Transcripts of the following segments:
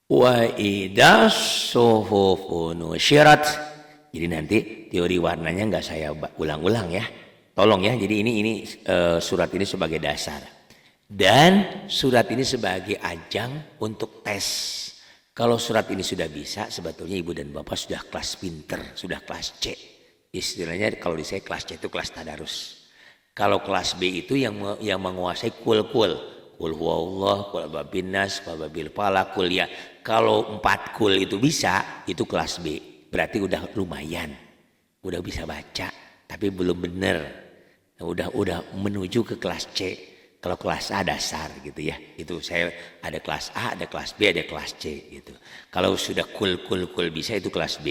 Wa idas suhufu nusyirat. Jadi nanti teori warnanya nggak saya ulang-ulang ya. Tolong ya. Jadi ini surat ini sebagai dasar. Dan surat ini sebagai ajang untuk tes. Kalau surat ini sudah bisa, sebetulnya ibu dan bapak sudah kelas pinter, sudah kelas C. Istilahnya kalau di saya kelas C itu kelas tadarus. Kalau kelas B itu yang menguasai kul-kul. Kul huwallah, kul babin nas, kul babil falaq, kul ya. Kalau 4 kul itu bisa, itu kelas B. Berarti udah lumayan. Udah bisa baca, tapi belum benar. Udah menuju ke kelas C. Kalau kelas A dasar gitu ya. Itu saya ada kelas A, ada kelas B, ada kelas C gitu. Kalau sudah kul bisa itu kelas B.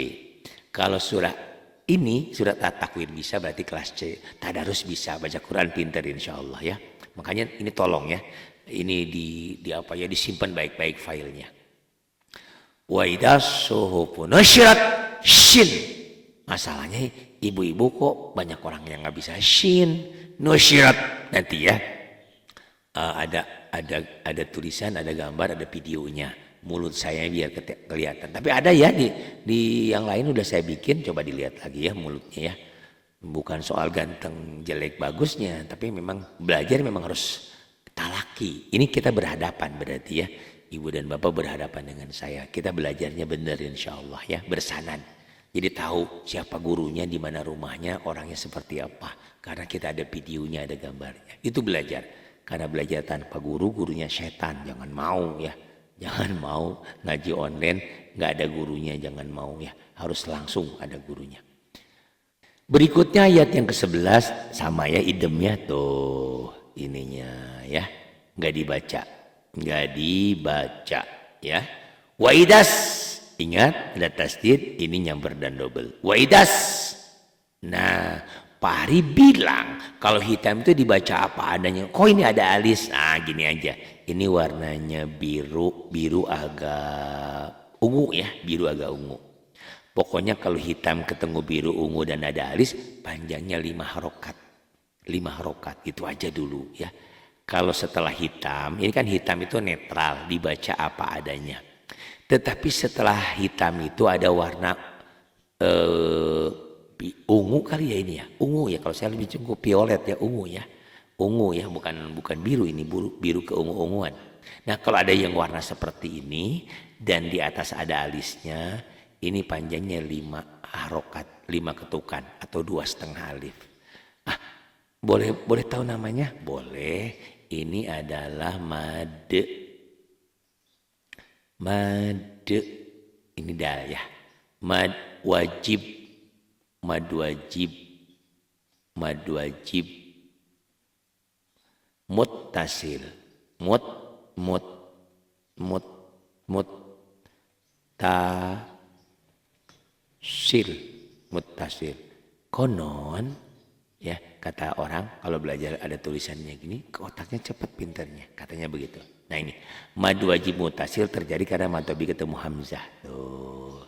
Kalau surat ini surat at-takwir bisa berarti kelas C. Tadarus bisa, baca Quran pinter insyaallah ya. Makanya ini tolong ya. Ini disimpan baik-baik filenya. Wa idas suhufu nusyrat shin. Masalahnya ibu-ibu kok banyak orang yang nggak bisa shin. Nusyrat nanti ya. Ada tulisan, ada gambar, ada videonya. Mulut saya biar kelihatan. Tapi ada ya di yang lain udah saya bikin, coba dilihat lagi ya mulutnya ya. Bukan soal ganteng, jelek, bagusnya, tapi memang belajar memang harus talaki. Ini kita berhadapan berarti ya. Ibu dan bapak berhadapan dengan saya. Kita belajarnya benar insyaallah ya, bersanan. Jadi tahu siapa gurunya, di mana rumahnya, orangnya seperti apa. Karena kita ada videonya, ada gambarnya. Itu belajar. Karena belajar tanpa guru, gurunya setan. Jangan mau ya. Jangan mau ngaji online, nggak ada gurunya, jangan mau ya. Harus langsung ada gurunya. Berikutnya ayat yang ke-11 sama ya idemnya tuh ininya ya. Nggak dibaca ya. Waidas, ingat ada tasdid, ini nyamper dan double. Waidas. Nah, Pak Hari bilang kalau hitam itu dibaca apa adanya. Kok ini ada alis? Nah gini aja. Ini warnanya biru agak ungu ya. Biru agak ungu. Pokoknya kalau hitam ketemu biru ungu dan ada alis, panjangnya 5 harokat. 5 harokat itu aja dulu ya. Kalau setelah hitam, ini kan hitam itu netral, dibaca apa adanya. Tetapi setelah hitam itu ada warna ungu kali ya ini ya, ungu ya, kalau saya lebih cukup violet ya, ungu ya, bukan biru, ini biru keungu-unguan. Nah kalau ada yang warna seperti ini dan di atas ada alisnya, ini panjangnya 5 harokat, 5 ketukan atau 2,5 alif. Boleh tahu namanya? Boleh. Ini adalah made. Ini dah ya. Mad wajib muttasil muttasil konon ya, kata orang kalau belajar ada tulisannya gini ke otaknya cepat pinternya, katanya begitu. Nah ini mad wajib muttasil terjadi karena matobi ketemu hamzah tuh.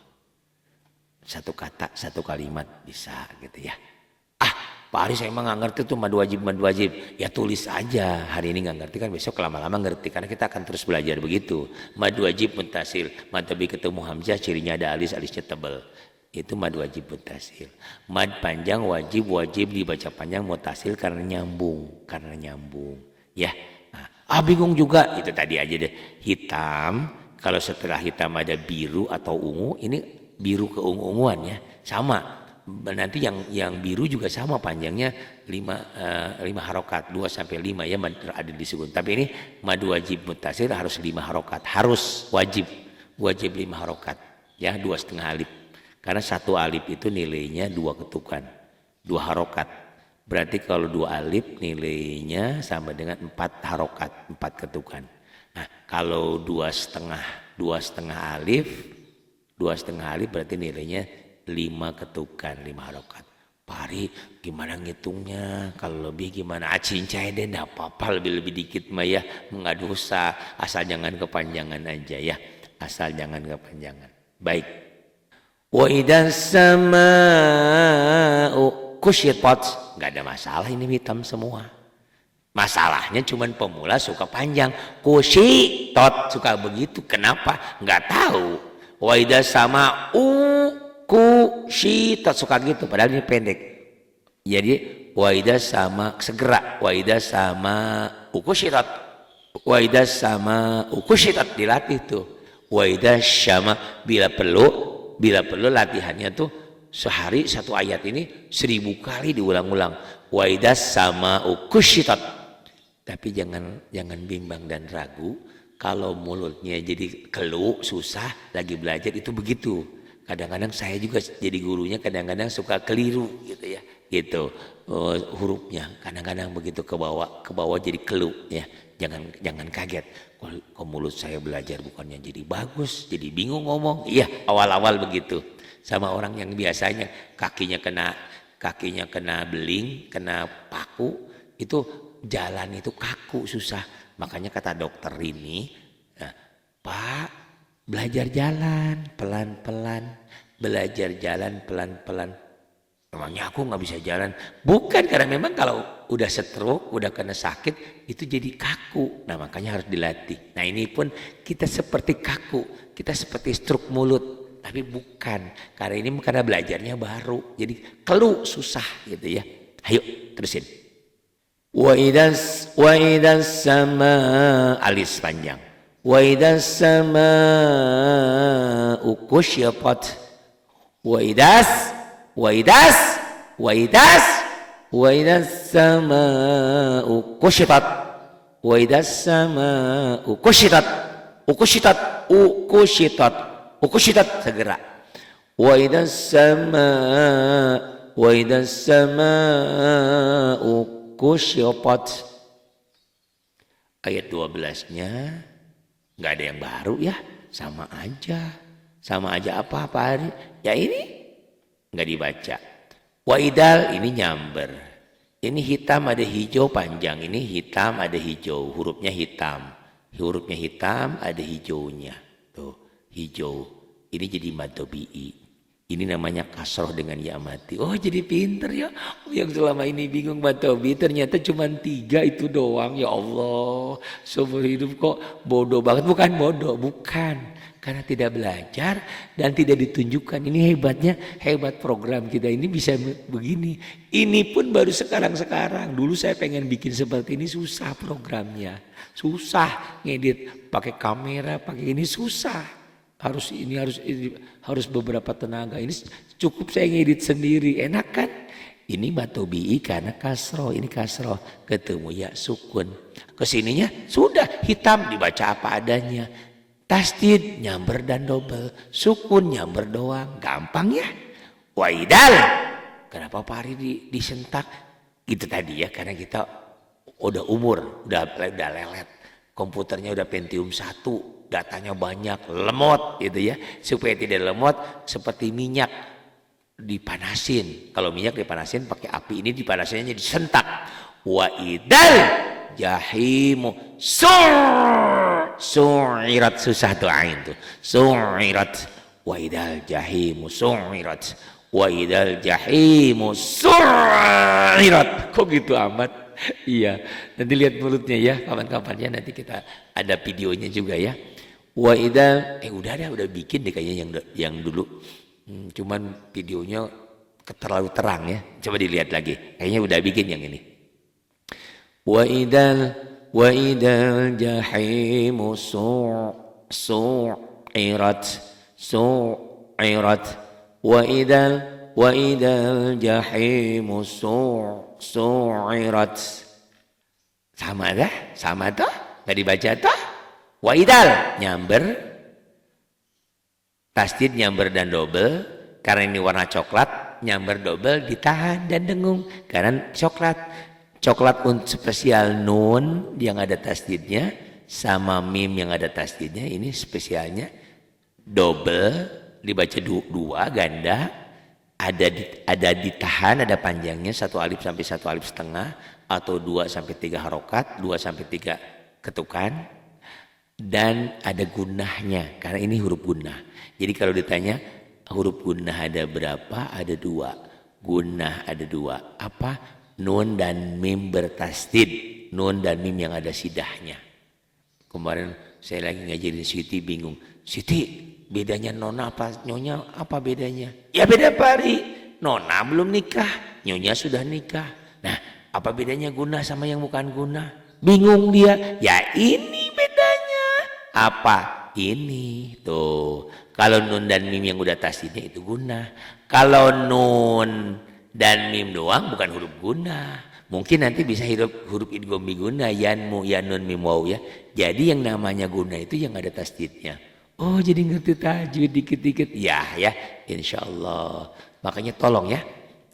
Satu kata, satu kalimat bisa gitu ya. Pak Ari saya emang gak ngerti tuh mad wajib. Ya tulis aja. Hari ini gak ngerti kan besok lama-lama ngerti. Karena kita akan terus belajar begitu. Mad wajib muttasil. Mad tabi ketemu hamzah cirinya ada alisnya tebal. Itu mad wajib muttasil. Mad panjang wajib dibaca panjang muttasil karena nyambung. Ya. Bingung juga. Itu tadi aja deh. Hitam. Kalau setelah hitam ada biru atau ungu. Ini biru keungu-unguan ya, sama. Nanti yang biru juga sama panjangnya 5 harokat 2-5 ya, ada disebut. Tapi ini mad wajib muttasil harus 5 harokat, harus wajib 5 harokat ya, 2,5 alif. Karena 1 alif itu nilainya 2 ketukan, 2 harokat. Berarti kalau 2 alif nilainya sama dengan 4 harokat, 4 ketukan. Nah kalau 2,5 alif 2,5 alif berarti nilainya 5 ketukan, 5 harokat. Pak Ari gimana ngitungnya? Kalau lebih gimana? Cincai deh, enggak apa-apa, lebih dikit mah ya, enggak dosa, asal jangan kepanjangan aja ya. Asal jangan kepanjangan. Baik. Wa idas sama'u kusyirat, enggak ada masalah ini hitam semua. Masalahnya cuman pemula suka panjang. Kusyitot suka begitu. Kenapa? Nggak tahu. Wa idza sama kusyitot suka gitu. Padahal ini pendek. Jadi wa idza sama segera. Wa idza sama kusyitot. Wa idza sama kusyitot dilatih tuh. Wa idza sama bila perlu latihannya tuh sehari satu ayat ini 1000 kali diulang-ulang. Wa idza sama kusyitot. Tapi jangan bimbang dan ragu kalau mulutnya jadi keluh susah lagi belajar itu begitu. Kadang-kadang saya juga jadi gurunya kadang-kadang suka keliru gitu ya. Gitu hurufnya kadang-kadang begitu ke bawah jadi keluh ya. Jangan kaget. Kalau mulut saya belajar bukannya jadi bagus, jadi bingung ngomong. Iya, awal-awal begitu. Sama orang yang biasanya kakinya kena beling, kena paku itu jalan itu kaku susah. Makanya kata dokter ini, Pak belajar jalan pelan-pelan. Belajar jalan pelan-pelan. Emangnya aku gak bisa jalan? Bukan, karena memang kalau udah stroke, udah kena sakit itu jadi kaku. Nah makanya harus dilatih. Nah ini pun kita seperti kaku. Kita seperti stroke mulut. Tapi bukan, karena belajarnya baru. Jadi keluh susah gitu ya. Ayo terusin. Wa idas sama alis panjang. Wa idas sama kusyafat. Wa idas sama kusyafat. Wa idas sama ukushitat segera. Wa idas sama kusyafat. Ayat 12-nya nggak ada yang baru ya, sama aja apa hari ya ini nggak dibaca. Waidal ini nyamber, ini hitam ada hijau panjang, ini hitam ada hijau, hurufnya hitam ada hijaunya tuh hijau, ini jadi mad tabi'i. Ini namanya kasroh dengan ya mati. Oh jadi pinter ya. Oh, yang selama ini bingung Batobi ternyata cuma 3 itu doang. Ya Allah. Seumur hidup kok bodoh banget. Bukan bodoh. Bukan. Karena tidak belajar dan tidak ditunjukkan. Ini hebatnya. Hebat program kita ini bisa begini. Ini pun baru sekarang-sekarang. Dulu saya pengen bikin seperti ini susah programnya. Susah ngedit. Pakai kamera. Pakai ini susah. Harus beberapa tenaga. Ini cukup saya ngedit sendiri, enak kan? Ini matobi'i karena kasroh, ini kasroh ketemu ya sukun. Kesininya sudah hitam dibaca apa adanya. Tasdid nyamber dan double, sukun nyamber doang, gampang ya. Waidal, kenapa Pak Ari disentak? Gitu tadi ya, karena kita udah umur, udah lelet, komputernya udah Pentium 1. Datanya banyak, lemot gitu ya. Supaya tidak lemot seperti minyak dipanasin. Kalau minyak dipanasin pakai api, ini dipanasinnya disentak. Wa idal jahimu su'irat, susah tuh ain tuh. Su'irat. Wa idal jahimu su'irat. Wa idal jahimu su'irat. Kok gitu amat? Iya, nanti lihat mulutnya ya, kapan-kapannya nanti kita ada videonya juga ya. Wa idza udah bikin deh kayaknya yang dulu. Cuman videonya terlalu terang ya. Coba dilihat lagi. Kayaknya udah bikin yang ini. Wa idal jahimu su'irat. Wa idal jahimu su'irat. Sama dah? Enggak dibaca toh? Waidal nyamber, tasdid nyamber dan double. Karena ini warna coklat, nyamber double ditahan dan dengung. Karena coklat untuk spesial nun yang ada tasdidnya sama mim yang ada tasdidnya, ini spesialnya double dibaca 2 ganda. Ada ditahan, ada panjangnya 1 alif sampai 1 alif setengah atau 2 sampai 3 harokat, 2 sampai 3 ketukan. Dan ada gunahnya, karena ini huruf gunah. Jadi kalau ditanya huruf gunah ada berapa? Ada 2. Gunah ada 2. Apa? Nun dan mim bertasdid. nun dan mim yang ada sidahnya. Kemarin saya lagi ngajarin Siti bingung. Siti, bedanya nona apa nyonya apa bedanya? Ya beda pari. Nona belum nikah, nyonya sudah nikah. Nah, apa bedanya guna sama yang bukan guna? Bingung dia. Ya ini bedanya. Apa? Ini tuh. Kalau nun dan mim yang udah tasdidnya itu guna. Kalau nun dan mim doang bukan huruf guna. Mungkin nanti bisa huruf idgham biguna, yanmu, yanun, mim, waw ya. Jadi yang namanya guna itu yang ada tasdidnya. Oh jadi ngerti tajwid dikit-dikit. Ya insya Allah. Makanya tolong ya,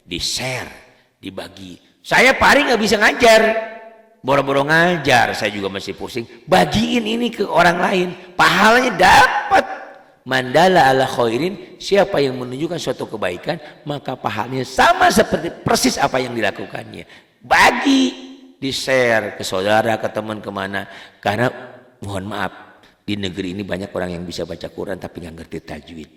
di-share, dibagi. Saya Pari nggak bisa ngajar. Boro-boro ngajar, saya juga masih pusing. Bagiin ini ke orang lain. Pahalanya dapat. Mandala ala khairin, siapa yang menunjukkan suatu kebaikan, maka pahalanya sama seperti persis apa yang dilakukannya. Bagi, di-share ke saudara, ke teman, kemana. Karena mohon maaf, di negeri ini banyak orang yang bisa baca Quran tapi nggak ngerti tajwid.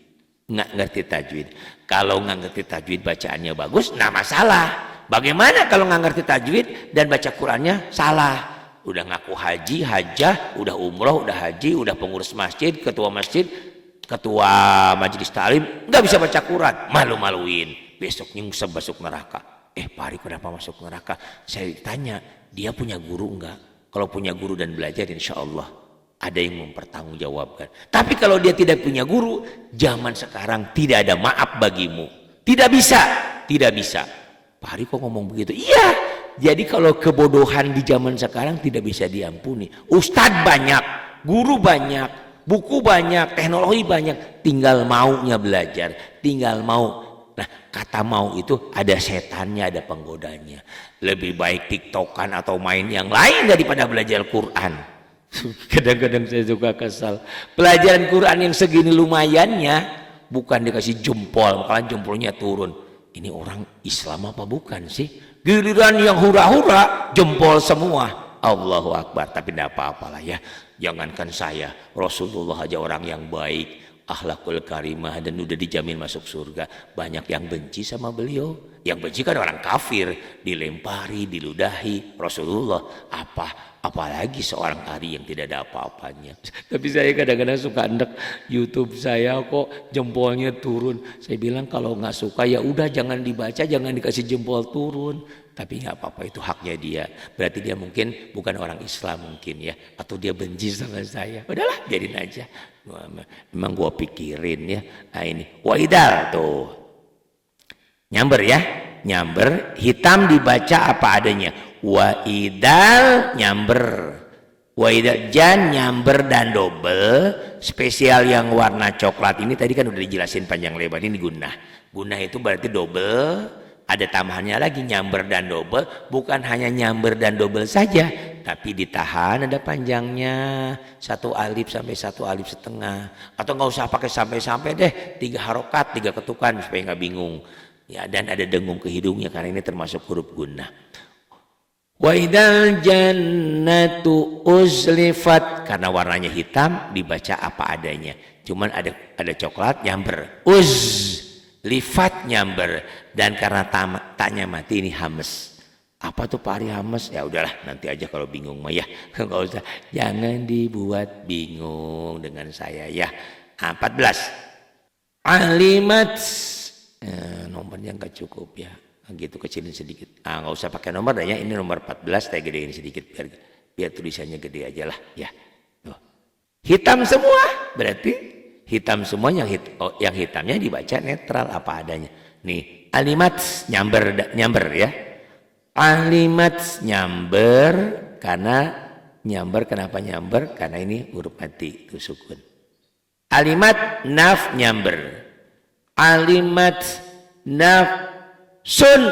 Nggak ngerti tajwid. Kalau nggak ngerti tajwid bacaannya bagus, nah masalah. Bagaimana kalau nggak ngerti tajwid dan baca Qurannya salah? Udah ngaku haji, hajah, udah umroh, udah haji, udah pengurus masjid, ketua masjid, ketua majelis taklim, nggak bisa baca Quran, malu-maluin. Besok nyungsep masuk neraka. Pari kenapa masuk neraka? Saya tanya, dia punya guru enggak? Kalau punya guru dan belajar, insya Allah ada yang mempertanggungjawabkan. Tapi kalau dia tidak punya guru, zaman sekarang tidak ada maaf bagimu. Tidak bisa, tidak bisa. Pari kok ngomong begitu? Iya. Jadi kalau kebodohan di zaman sekarang tidak bisa diampuni. Ustadz banyak, guru banyak, buku banyak, teknologi banyak, tinggal maunya belajar, tinggal mau. Nah, kata mau itu ada setannya, ada penggodanya. Lebih baik tiktokan atau main yang lain daripada belajar Quran. Kadang-kadang saya juga kesal. Pelajaran Quran yang segini lumayannya, bukan dikasih jempol, malah jempolnya turun. Ini orang Islam apa bukan sih? Giliran yang hura-hura, jempol semua. Allahu Akbar, tapi tidak apa-apalah ya. Jangankan saya, Rasulullah aja orang yang baik, akhlakul karimah, dan udah dijamin masuk surga. Banyak yang benci sama beliau. Yang benci kan orang kafir, dilempari, diludahi. Rasulullah apalagi seorang ari yang tidak ada apa-apanya. Tapi saya kadang-kadang suka ndek YouTube saya kok jempolnya turun. Saya bilang kalau nggak suka ya udah jangan dibaca, jangan dikasih jempol turun. Tapi nggak apa-apa, itu haknya dia. Berarti dia mungkin bukan orang Islam mungkin ya, atau dia benci sama saya. Udahlah biarin aja. Memang gua pikirin ya. Nah ini waidal tuh. Nyamber ya, nyamber, hitam dibaca apa adanya. Waidal nyamber. Waidal jan nyamber dan double. Spesial yang warna coklat ini tadi kan udah dijelasin panjang lebar, ini gunah. Gunah itu berarti double. Ada tambahannya lagi, nyamber dan double. Bukan hanya nyamber dan double saja, tapi ditahan ada panjangnya. 1 alif sampai 1 alif setengah. Atau nggak usah pakai sampai-sampai deh, 3 harokat, 3 ketukan supaya nggak bingung. Ya, dan ada dengung ke hidungnya karena ini termasuk huruf gunnah. Wa idal jannatu uzlifat, karena warnanya hitam dibaca apa adanya. Cuman ada coklat nyamber. Lifat nyamber, dan karena taknya mati ini hames. Apa tuh Pak Ari hames? Ya udahlah nanti aja kalau bingung mah ya. Enggak usah. Jangan dibuat bingung dengan saya ya. 14. Alimat. Nomornya enggak cukup ya. Gitu kecilin sedikit. Enggak usah pakai nomor dah ya. Ini nomor 14 saya gedein sedikit biar tulisannya gede aja lah ya. Tuh. Hitam semua berarti hitam semua, yang hitamnya dibaca netral apa adanya. Nih, alimat nyamber ya. Alimat nyamber, karena nyamber, kenapa nyamber? Karena ini huruf mati itu sukun. Alimat naf nyamber. Alimat naf sun.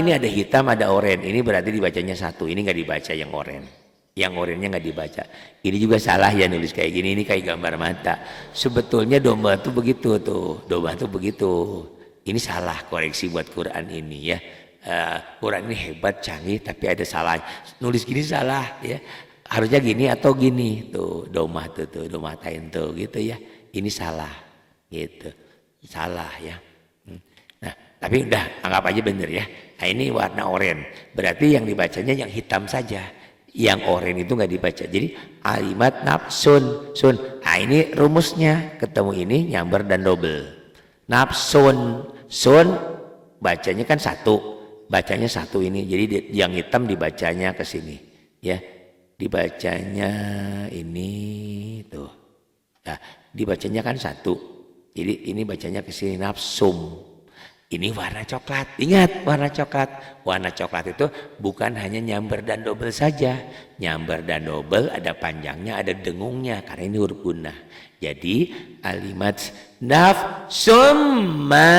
Ini ada hitam ada oren. Ini berarti dibacanya satu. Ini nggak dibaca yang oren. Yang orennya nggak dibaca. Ini juga salah ya nulis kayak gini. Ini kayak gambar mata. Sebetulnya domba tuh begitu tuh. Domba tuh begitu. Ini salah, koreksi buat Quran ini ya. Quran ini hebat, canggih, tapi ada salah. Nulis gini salah ya. Harusnya gini atau gini tuh. Domba tuh domba tain tuh gitu ya. Ini salah gitu. Salah ya. Nah, tapi udah anggap aja bener ya. Nah, ini warna oranye. Berarti yang dibacanya yang hitam saja. Yang oren itu nggak dibaca. Jadi alimat nafsun, sun. Nah ini rumusnya, ketemu ini nyamber dan double. Nafsun, sun bacanya kan satu, bacanya satu ini. Jadi yang hitam dibacanya ke sini, ya. Dibacanya ini tuh. Nah, dibacanya kan satu. Jadi ini bacanya ke sini nafsum. Ini warna coklat. Ingat warna coklat. Warna coklat itu bukan hanya nyamber dan double saja. Nyamber dan double ada panjangnya, ada dengungnya karena ini huruf gunnah. Jadi alimat nafsumma.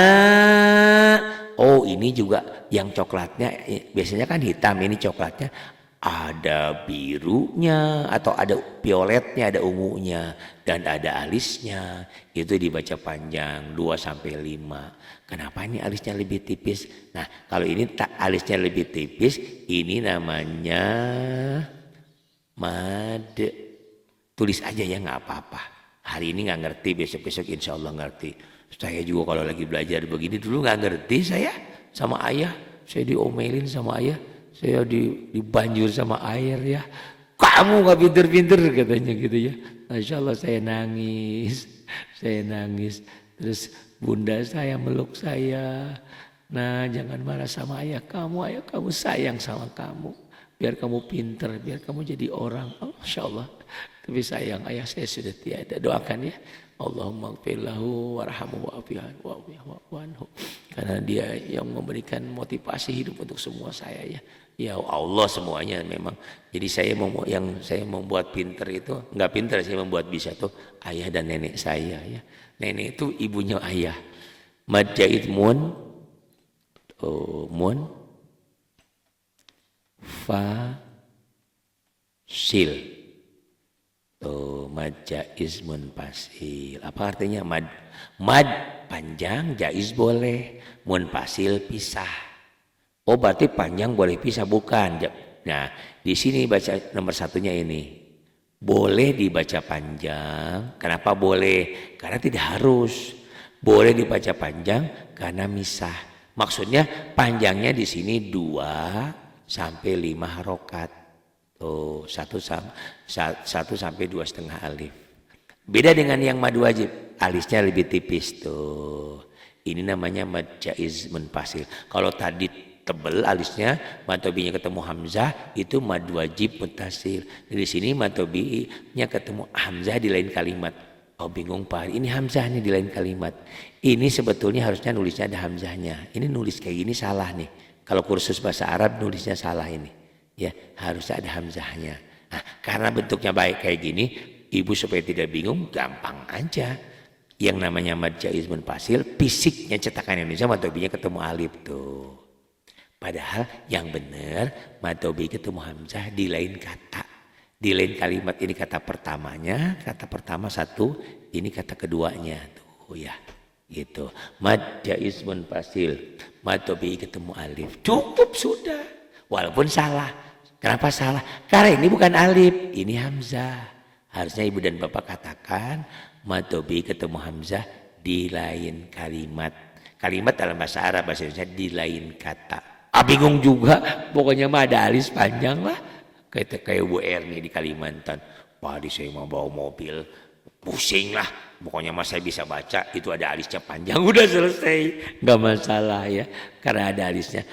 Oh, ini juga yang coklatnya biasanya kan hitam, ini coklatnya ada birunya atau ada violetnya, ada ungunya dan ada alisnya. Itu dibaca panjang 2 sampai 5. Kenapa ini alisnya lebih tipis? Nah, kalau ini tak alisnya lebih tipis, ini namanya mad. Tulis aja ya, nggak apa-apa. Hari ini nggak ngerti, besok-besok insya Allah ngerti. Saya juga kalau lagi belajar begini dulu nggak ngerti saya sama ayah. Saya diomelin sama ayah. Saya dibanjur sama air ya. Kamu nggak pinter-pinter katanya gitu ya. Masya Allah saya nangis. Saya nangis. Terus bunda saya meluk saya. Nah jangan marah sama ayah kamu sayang sama kamu. Biar kamu pinter, biar kamu jadi orang. Oh, Masya Allah. Tapi sayang ayah saya sudah tiada. Doakan ya. Allahumma gfirlahu warhamuhu wa'afihu anhu. Karena dia yang memberikan motivasi hidup untuk semua saya ya. Ya Allah semuanya memang. Jadi saya membuat pinter itu, enggak pinter saya membuat bisa tuh ayah dan nenek saya ya. Nenek itu ibunya ayah. Mad jaid mun fa sil. Mad jaiz munfasil. Apa artinya mad? Mad panjang, jaiz boleh, munfasil pisah. Oh berarti panjang boleh pisah, bukan? Nah di sini baca nomor satunya ini. Boleh dibaca panjang. Kenapa boleh? Karena tidak harus. Boleh dibaca panjang karena misah. Maksudnya panjangnya di sini 2 sampai 5 harokat. Tuh 1 sampai 2,5 alif. Beda dengan yang mad wajib. Alisnya lebih tipis tuh. Ini namanya mad jaiz munfasil. Kalau tadi tebel alisnya, matobinya ketemu hamzah, itu mad wajib muttasil. Di sini matobinya ketemu hamzah di lain kalimat. Oh bingung Pak, ini hamzahnya di lain kalimat. Ini sebetulnya harusnya nulisnya ada hamzahnya. Ini nulis kayak gini salah nih. Kalau kursus bahasa Arab nulisnya salah ini. Ya harusnya ada hamzahnya. Nah, karena bentuknya baik kayak gini, ibu supaya tidak bingung, gampang aja. Yang namanya mad jaiz munfasil, fisiknya cetakan Indonesia matobinya ketemu alif tuh. Padahal yang benar matobi ketemu hamzah di lain kata. Di lain kalimat, ini kata pertamanya, kata pertama satu, ini kata keduanya tuh ya. Gitu. Mad jaiz munfasil, matobi ketemu alif. Cukup sudah. Walaupun salah. Kenapa salah? Karena ini bukan alif, ini hamzah. Harusnya ibu dan bapak katakan matobi ketemu hamzah di lain kalimat. Kalimat dalam bahasa Arab, bahasa Indonesia di lain kata. Bingung juga, pokoknya mah ada alis panjang lah. Kayak Bu Erni di Kalimantan. Pak di saya mau bawa mobil, pusing lah. Pokoknya mah saya bisa baca, itu ada alisnya panjang, udah selesai. Gak masalah ya, karena ada alisnya.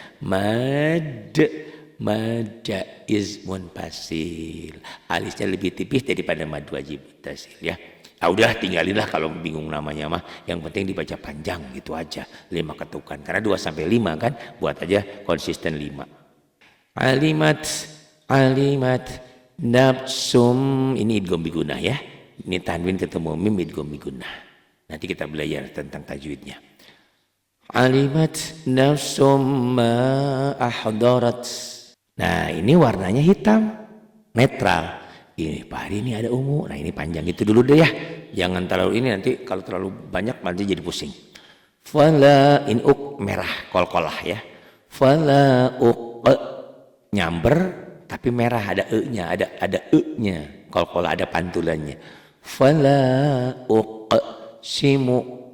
Mad jaiz munfasil. Alisnya lebih tipis daripada mad wajib muttasil ya. Ah udah tinggalinlah kalau bingung namanya mah. Yang penting dibaca panjang gitu aja. 5 ketukan. Karena 2 sampai 5 kan. Buat aja konsisten 5. Alimat nafsum. Ini idgham bigunnah ya. Ini tanwin ketemu mim idgham bigunnah. Nanti kita belajar tentang tajwidnya. Alimat nafsum ma ahdarat. Nah ini warnanya hitam. Netral. Ini Pak hari ini ada ungu. Nah ini panjang itu dulu deh ya. Jangan terlalu ini, nanti kalau terlalu banyak nanti jadi pusing. Fala in merah kol-kolah ya. Fala nyamber tapi merah, ada e-nya, ada e-nya. Kol-kolah ada pantulannya. Fala simu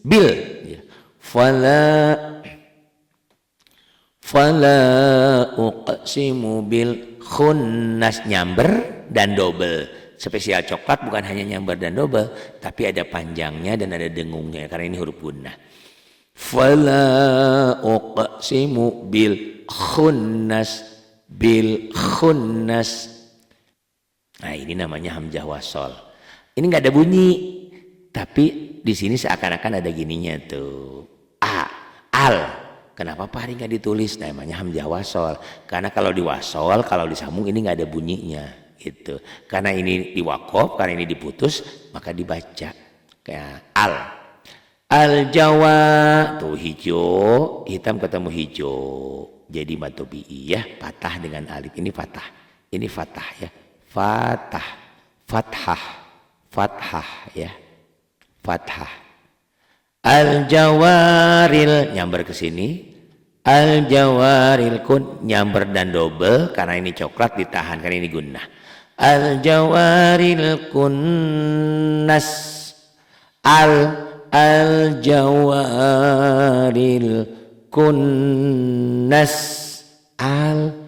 bil ya. Fala uqsimu bil khunnas, nyamber dan double. Spesial coklat bukan hanya nyamber dan double, tapi ada panjangnya dan ada dengungnya karena ini huruf gunnah. Fala uqsimu bil khunnas, bil khunnas. Nah, ini namanya hamzah wasol. Ini nggak ada bunyi, tapi di sini seakan-akan ada gininya tuh. Al. Kenapa Pak Hari nggak ditulis? Namanya hamzah wasol. Karena kalau diwasol, kalau disambung ini nggak ada bunyinya, gitu. Karena ini diwakof, karena ini diputus, maka dibaca kayak al. Al Jawa tuh hijau, hitam ketemu hijau. Jadi matobi'i ya, patah dengan alif. Ini fatah. Ini fatah ya. Fatah. Fathah. Fathah ya. Fathah. Al Jawaril nyamber ke sini. Al Jawaril kun nyamber dan double karena ini coklat ditahan karena ini gunnah. Al Jawaril kunnas. Al Jawaril kunnas. Al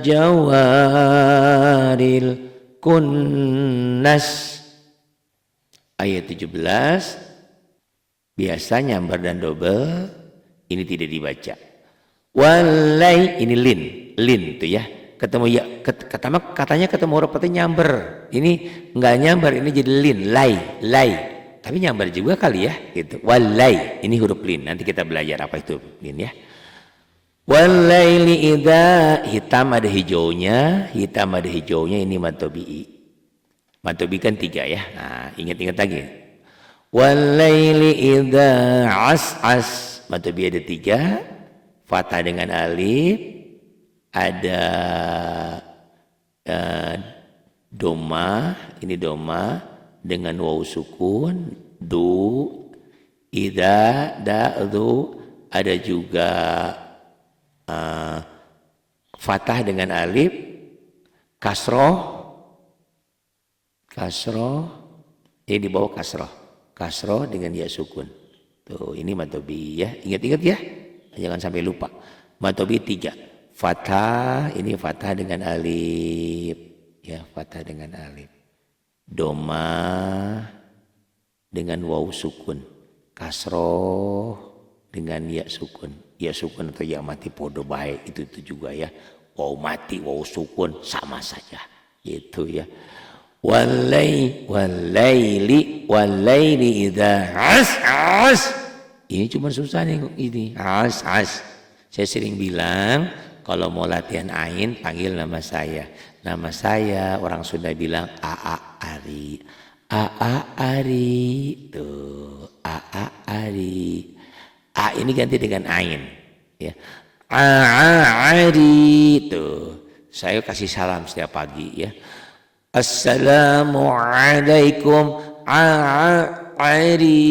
Jawaril kunnas. Ayat 17 biasa nyamber dan double, ini tidak dibaca. Walai ini lin tuh ya, ketemu ya, katanya ketemu huruf petnya nyamber, ini enggak nyamber, ini jadi lin, lay, tapi nyamber juga kali ya, gitu. Walai ini huruf lin, nanti kita belajar apa itu lin ya. Walaili idza, hitam ada hijaunya ini matobi'i. Matobi kan 3 ya. Nah, ingat-ingat lagi. Walaili idza as. Matobi ada 3. Fathah dengan alif. Ada doma. Ini doma. Dengan waw sukun. Du. Idza. Du. Ada juga fathah dengan alif. Kasroh. Ini di bawah kasroh dengan ya sukun. Tuh ini matobi ya, ingat-ingat ya, jangan sampai lupa. Matobi 3, fathah, ini fathah dengan alif, ya fathah dengan alif. Doma dengan waw sukun, kasroh dengan ya sukun atau ya mati podo baik itu juga ya. Waw mati, waw sukun sama saja, gitu ya. Walaili idza as. Ini cuma susah nih ini. As. Saya sering bilang kalau mau latihan ain panggil nama saya. Nama saya orang Sunda bilang Aa Ari. Aa Ari. Tuh, Aa Ari. A ini ganti dengan ain ya. Aa Ari. Tuh. Saya kasih salam setiap pagi ya. Assalamualaikum ari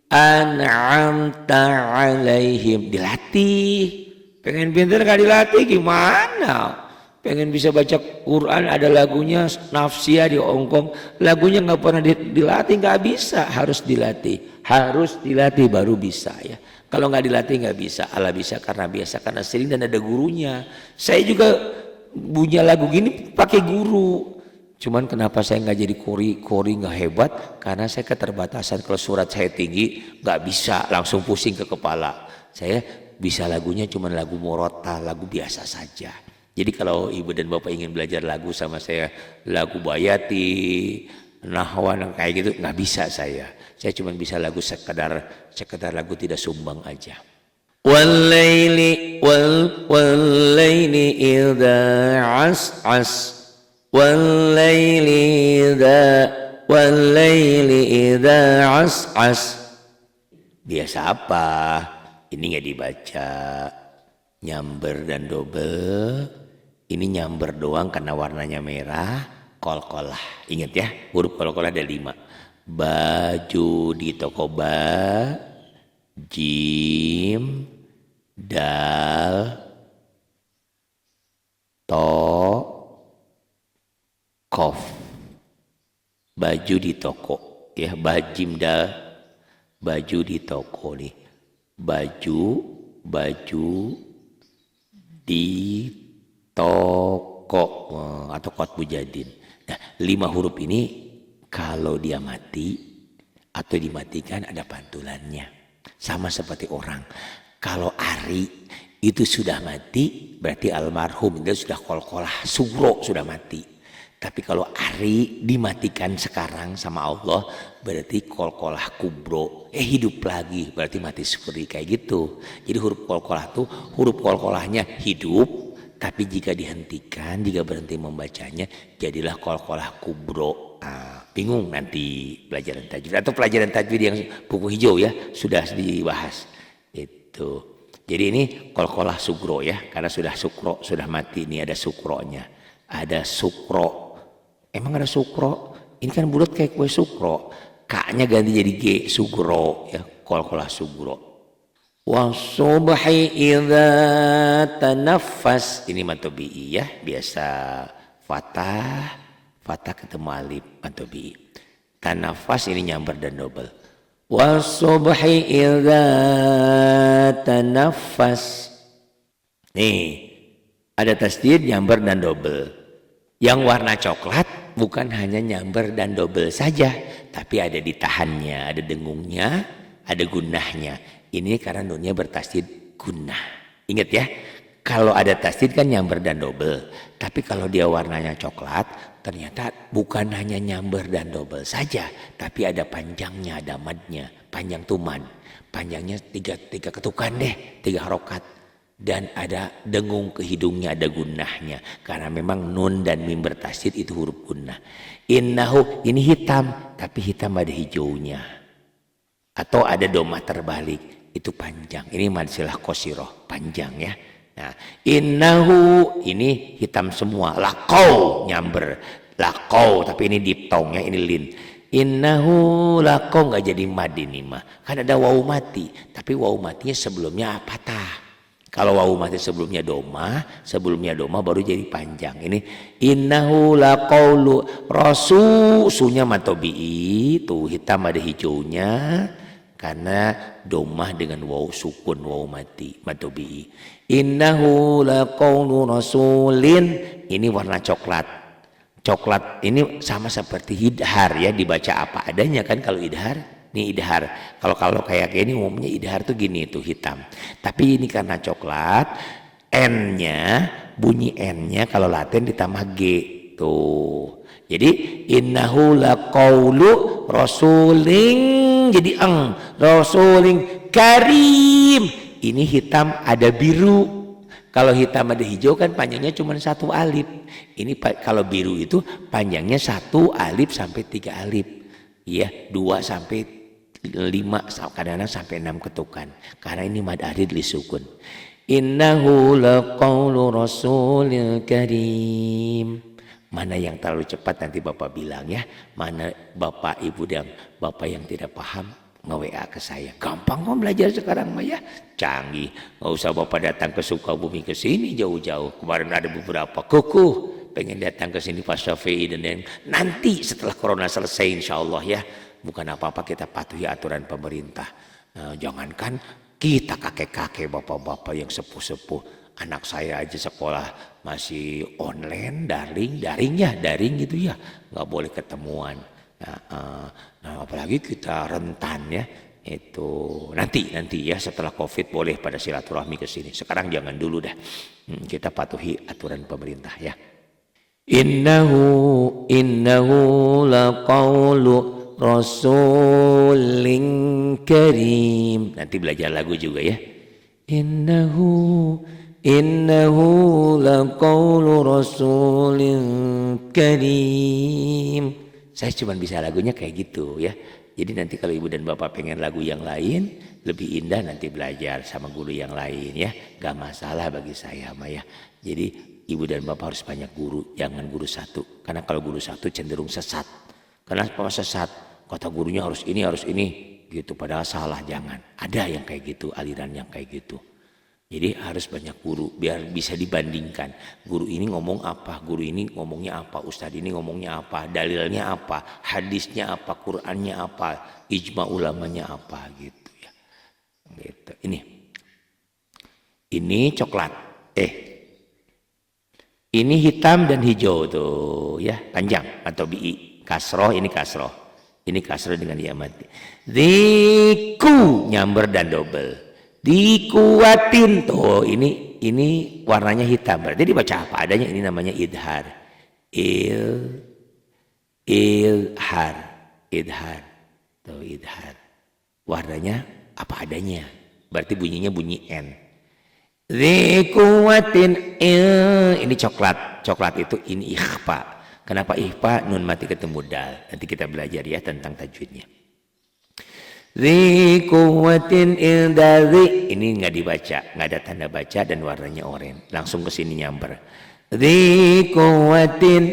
an'amta alaihim. Dilatih. Pengen pintar gak dilatih gimana? Pengen bisa baca Quran ada lagunya Nafsia di Hongkong. Lagunya gak pernah dilatih, gak bisa. Harus dilatih baru bisa ya. Kalau gak dilatih gak bisa. Allah bisa karena biasa, karena sering dan ada gurunya. Saya juga punya lagu gini pakai guru, cuman kenapa saya nggak jadi kori nggak hebat, karena saya keterbatasan. Kalau surat saya tinggi nggak bisa, langsung pusing ke kepala. Saya bisa lagunya cuman lagu morota, lagu biasa saja. Jadi kalau ibu dan bapak ingin belajar lagu sama saya, lagu Bayati, Nahwan kayak gitu nggak bisa saya cuman bisa lagu sekedar lagu tidak sumbang aja. Walaili idza as. Walaili idza as. Biasa apa? Ini nggak dibaca. Nyamber dan double. Ini nyamber doang karena warnanya merah. Kolkolah. Ingat ya, huruf kolkolah ada 5. Baju di toko jim, dal, to, kof. Baju di toko ya, bajim dal, baju di toko nih. Baju di toko atau qad mujadin. Nah, 5 huruf ini kalau dia mati atau dimatikan ada pantulannya. Sama seperti orang. Kalau Ari itu sudah mati berarti almarhum itu sudah qalqalah sugro sudah mati. Tapi kalau Ari dimatikan sekarang sama Allah berarti qalqalah kubro. Hidup lagi berarti mati seperti kayak gitu. Jadi huruf qalqalah tuh huruf qalqalahnya hidup, tapi jika dihentikan, jika berhenti membacanya jadilah qalqalah kubro. Bingung nanti pelajaran tajwid atau pelajaran tajwid yang buku hijau ya sudah dibahas itu. Jadi ini qalqalah sugro ya, karena sudah sukro sudah mati. Ini ada sukronya, ada sukro. Emang ada sukro? Ini kan bulat kayak kue sukro. K-nya ganti jadi G, sugro ya, qalqalah sugro. Wasubhi idza tanaffas. Ini matobi'i ya, biasa fathah ketemu alif matobi'i. Tanaffas ini nyamber dan double. Wasubhi idza tanaffas. Nih, ada tasdid nyamber dan double. Yang warna coklat bukan hanya nyamber dan double saja, tapi ada ditahannya, ada dengungnya, ada gunnahnya. Ini karena nunnya bertasdid gunnah. Ingat ya, kalau ada tasdid kan nyamber dan double. Tapi kalau dia warnanya coklat, ternyata bukan hanya nyamber dan double saja, tapi ada panjangnya, ada madnya. Panjang tuh mad. Panjangnya tiga ketukan deh, 3 harokat. Dan ada dengung ke hidungnya, ada gunnahnya. Karena memang nun dan mim bertasdid itu huruf gunnah. Innahu ini hitam, tapi hitam ada hijaunya. Atau ada domah terbalik, itu panjang. Ini madsilah qasiroh, panjang ya. Nah, innahu ini hitam semua. Laqau nyamber. Laqau, tapi ini diptong ya, ini lin. Innahu laqau nggak jadi mad ini mah. Kan ada wawu mati, tapi wawu matinya sebelumnya patah. Kalau wawu mati sebelumnya doma baru jadi panjang. Ini innahu laqaulu rasul, sunya matobi'i, tuh hitam ada hijaunya karena domah dengan wawu sukun, wawu mati matobi'i. Innahu laqaulu rasulin, ini warna coklat. Coklat ini sama seperti idhar ya, dibaca apa adanya kan kalau idhar. Ini idhar. Kalau kayak gini umumnya idhar tuh gini tuh hitam. Tapi ini karena coklat, N-nya bunyi N-nya kalau Latin ditambah G tuh. Jadi innahu laqaulu rasulin, jadi rasulin karim. Ini hitam ada biru. Kalau hitam ada hijau kan panjangnya cuma 1 alif. Ini kalau biru itu panjangnya 1 alif sampai 3 alif. Ya, 2 sampai 5, kadang-kadang sampai 6 ketukan. Karena ini mad arid li sukun. Innahu laqaulu rasulil karim. Mana yang terlalu cepat nanti Bapak bilang ya. Mana Bapak Ibu dan Bapak yang tidak paham nge-WA ke saya. Gampang kok belajar sekarang mah ya. Canggih. Nggak usah Bapak datang ke Sukabumi ke sini jauh-jauh. Kemarin ada beberapa kukuh pengen datang ke sini Pak Syafi'i dan nanti setelah corona selesai insya Allah ya. Bukan apa-apa kita patuhi aturan pemerintah. Jangankan kita kakek-kakek bapak-bapak yang sepuh-sepuh. Anak saya aja sekolah masih online, daring gitu ya. Nggak boleh ketemuan. Nah, apalagi kita rentan ya. Itu nanti ya setelah COVID boleh pada silaturahmi ke sini. Sekarang jangan dulu dah. Kita patuhi aturan pemerintah ya. Innahu laqaulu rasulin karim. Nanti belajar lagu juga ya. Innahu laqaulu rasulin karim. Saya cuma bisa lagunya kayak gitu ya. Jadi nanti kalau ibu dan bapak pengen lagu yang lain lebih indah nanti belajar sama guru yang lain ya. Gak masalah bagi saya mah ya. Jadi ibu dan bapak harus banyak guru, jangan guru satu. Karena kalau guru satu cenderung sesat. Kenapa sesat? Kata gurunya harus ini gitu. Padahal salah, jangan. Ada yang kayak gitu, aliran yang kayak gitu. Jadi harus banyak guru biar bisa dibandingkan. Guru ini ngomong apa, guru ini ngomongnya apa, ustadz ini ngomongnya apa, dalilnya apa, hadisnya apa, Qur'annya apa, ijma ulamanya apa gitu ya. Gitu. Ini coklat. Ini hitam dan hijau tuh ya, panjang atau bi kasroh, ini kasroh. Ini kasroh dengan ya mati. Diku nyamber dan double. Dikuatin tuh ini warnanya hitam. Berarti dibaca apa adanya, ini namanya idhar. Idhar. Tuh idhar. Warnanya apa adanya. Berarti bunyinya bunyi N. Dikuatin ini coklat. Coklat itu ini ikhfa. Kenapa ikhfa? Nun mati ketemu dal. Nanti kita belajar ya tentang tajwidnya. Dikuatin ildazi. Ini nggak dibaca, nggak ada tanda baca dan warnanya oranye. Langsung ke sini nyamber. Dikuatin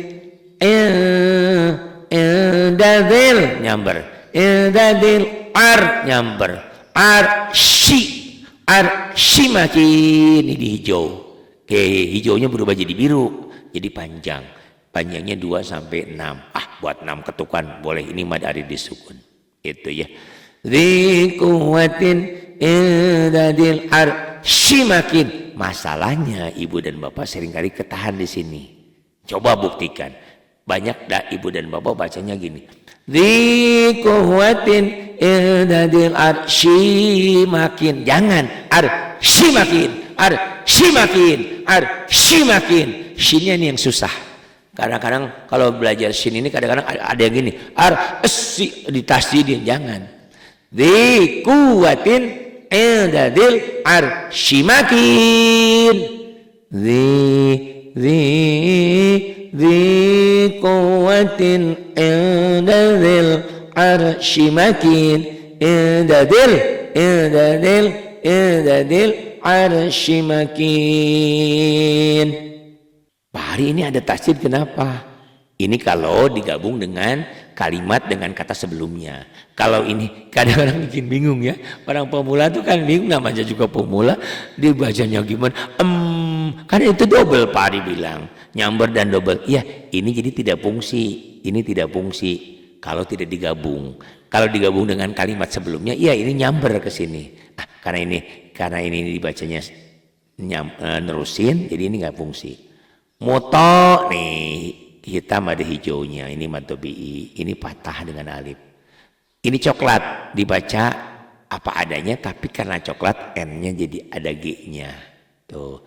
ildazil nyamber. Ildazil nyamber. Arsy makin ini di hijau. Oke, hijaunya berubah jadi biru, jadi panjang. Panjangnya 2 sampai 6. Buat 6 ketukan boleh, ini mad arid disukun. Itu ya. Dzikuwatin indadil arsy makin. Masalahnya ibu dan bapak seringkali ketahan di sini. Coba buktikan. Banyak ibu dan bapak bacanya gini. Dzikuwatin indadil arsy makin. Jangan arsy makin. Shinnya ini yang susah. Kadang-kadang kalau belajar shin ini kadang-kadang ada yang gini. Ditasdidin. Jangan. Dzikuwatin indadil arsy makin. Dzikuwatin indadil arsy makin. Indadil arsy makin. Pak Hari ini ada tasdid, kenapa? Ini kalau digabung dengan kalimat dengan kata sebelumnya. Kalau ini kadang-kadang bikin bingung ya. Orang pemula tuh kan bingung, namanya juga pemula. Dibacanya gimana? Karena itu double Pak Hari bilang. Nyamber dan double. Iya, ini jadi tidak fungsi. Ini tidak fungsi kalau tidak digabung. Kalau digabung dengan kalimat sebelumnya, iya ini nyamber ke sini. Karena ini dibacanya nerusin, jadi ini nggak fungsi. Moto nih hitam ada hijaunya, ini matobi'i, ini patah dengan alif. Ini coklat dibaca apa adanya, tapi karena coklat N-nya jadi ada G-nya. Tuh.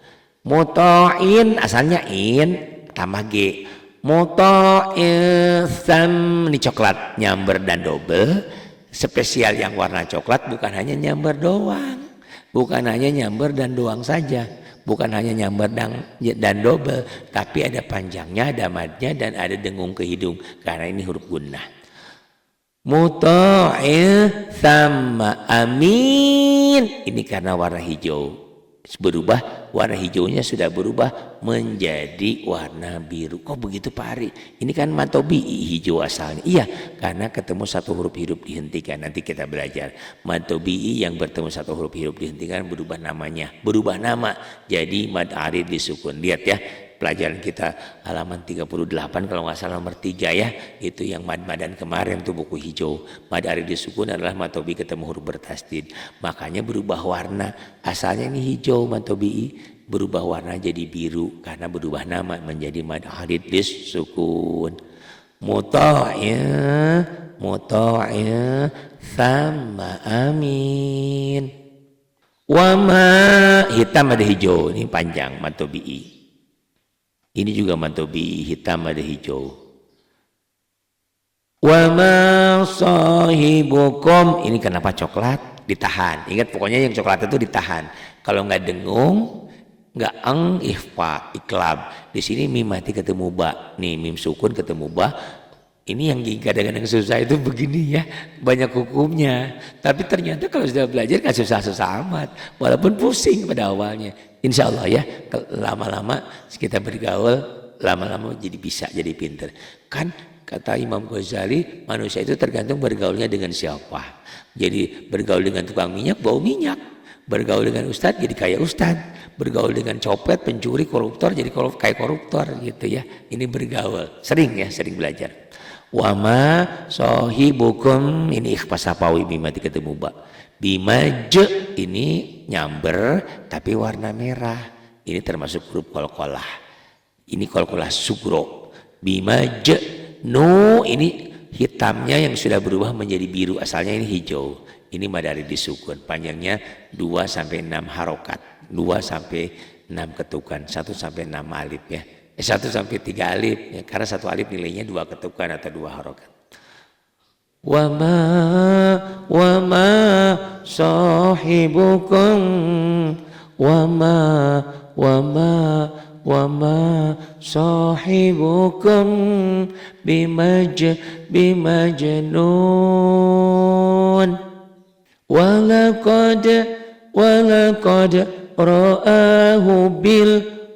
Motoin asalnya in tambah G. Motoin sam ini coklat nyamber dan double. Spesial yang warna coklat bukan hanya nyamber doang. Bukan hanya nyamber dan doang saja. Bukan hanya nyamber dan double, tapi ada panjangnya, ada madnya, dan ada dengung ke hidung. Karena ini huruf gunnah. Muta'il sama amin. Ini karena warna hijau berubah, warna hijaunya sudah berubah menjadi warna biru. Kok begitu Pak Ari? Ini kan matobi'i hijau asalnya. Iya, karena ketemu satu huruf hidup dihentikan. Nanti kita belajar. Matobi'i yang bertemu satu huruf hidup dihentikan berubah namanya. Berubah nama jadi mad arid disukun. Lihat ya. Pelajaran kita halaman 38 kalau nggak salah nomor 3 ya, itu yang mad-madan kemarin tuh buku hijau. Mad arid disukun adalah matobi ketemu huruf bertasdid, makanya berubah warna. Asalnya ini hijau matobi, berubah warna jadi biru karena berubah nama menjadi mad arid disukun. Muta'ya sama amin. Wama hitam ada hijau, ini panjang matobi. Ini juga matobi hitam ada hijau. Wa ma sahibukum, ini kenapa coklat ditahan? Ingat pokoknya yang coklat itu ditahan. Kalau nggak dengung, nggak ikhfa, iklab. Di sini mim mati ketemu ba. Nih mim sukun ketemu ba. Ini yang kadang-kadang susah itu begini ya, banyak hukumnya. Tapi ternyata kalau sudah belajar kan susah-susah amat, walaupun pusing pada awalnya. Insya Allah ya, lama-lama kita bergaul, lama-lama jadi bisa, jadi pinter. Kan kata Imam Ghazali, manusia itu tergantung bergaulnya dengan siapa. Jadi bergaul dengan tukang minyak, bau minyak. Bergaul dengan ustadz, jadi kayak ustadz. Bergaul dengan copet, pencuri, koruptor, jadi kayak koruptor gitu ya. Ini bergaul, sering belajar. Wama sohibukum, ini ikhfa sapawi bimati ketemu ba. Bimaje ini nyamber tapi warna merah. Ini termasuk huruf qalqalah. Ini qalqalah sugro. Bimaj nu ini hitamnya yang sudah berubah menjadi biru, asalnya ini hijau. Ini mad ari disukun, panjangnya 2 sampai 6 harokat, 2 sampai 6 ketukan, 1 sampai 6 alif ya. 1 sampai 3 alif ya, karena 1 alif nilainya 2 ketukan atau 2 harokat. Wa ma sahibukum wa ma sahibukum bimajnun walaqad ra'ahu bil